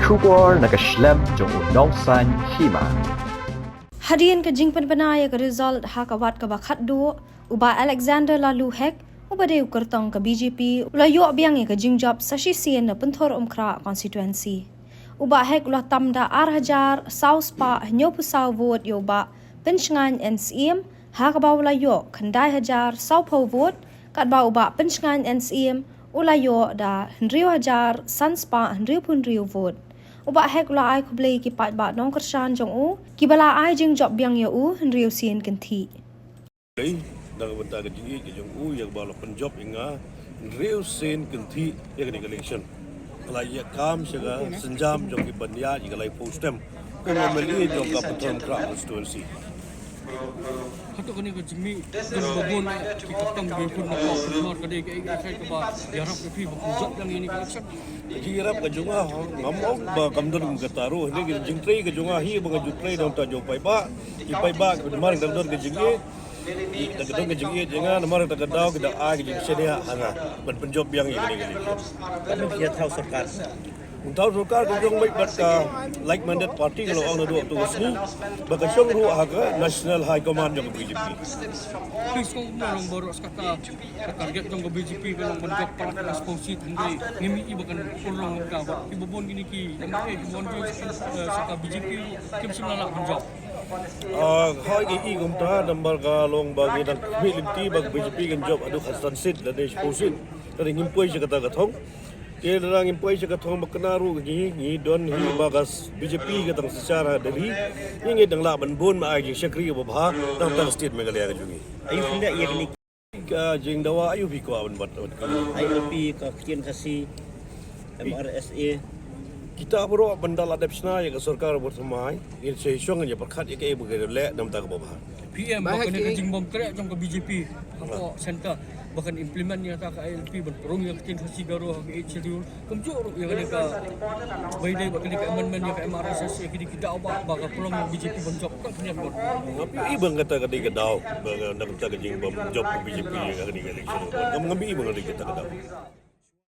Shubor nakaslem jong unongsan Hima. Hadian ka jingpan panaya ka result hakawat ka bakat do uba Alexander lalu hek uba deu kertong ka BJP ulayo Biang ka jingjab sa Sien na Pynthorumkhrah Constituency. Uba hek ulah tamda 4,000 sauspa nyopusaw vote yo ba pensngan NCM hakabaw ulayo kandai hajar saupau vote kat ba uba pensngan NCM ulayo da Hynriew hajar sanspa Hynriew vote. Uba hek ula ai kublei ki pat ba nong kershan jong u ki bala ai jing job Biang ya u Hynriew Sien kenti. Dalam bentar kejingi ke jong u yang bala penjob inga Hynriew Sien kenti yang ni election. Kalau ia kam sega senjam jong ki bandia jika lai postem. Kalau meli jong ka Pynthorumkhrah Constituency. Hato kani ko jimi jong babon ki katang be pun na ko nor kade ke sai ka ba yarap ke pi bujak yang ini election. Jirap ke jonga ngamok ba kamdon ke taru ni ke jingtrei ke jonga hi ba jutrei dong ta jong pai ba ke mar dong ke jingi da ke dong ke jingi jenga mar ta ke daw ke da a ke jing senia hanga ban penjob yang ini ke Kami dia tahu sarkar. Untuk sarkar ke jong baik bat ka like minded party kalau orang dua tu sini ba syong ru aga national high command jong BJP. Please kung merong boros kata target jong ke BJP kalau bentuk palat responsi tinggi ngimi ibakan ulong ka ba ibobon gini ki nang ibon sa BJP kim simala benjok. Hai ke gumta number ka long bagi dan milinti bag BJP kan job adu Constituency dan disposin dari ngimpoi je kata gathong ke darang ngimpoi je gathong baknaru ni don hi bagas BJP katang secara dari ni dang la ban bon ma ai syakri ba tang tang state Meghalaya ka jungi Ayu hendak ia kini ka jing dawa ayu bi ko awan bat ILP ke kian kasih MRSA. kita bro bandal adapsna ya ka sarkar bersamai in session ya perkhat ya ke begele dam ta ka ba PM bahkan ke jingbom krek jong ke BJP apa center bahkan implement yang tak ke ILP berperung yang kian kasih garo ke schedule kemjur yang ada ke bayi bahkan ke amendment yang ke MRSS yang kita awak bahkan pelong BJP benjok kan kena buat tapi ibang kata ka di daw ba nak ta ka jing bom job BJP ka di election ngam ibang ka di kita ka daw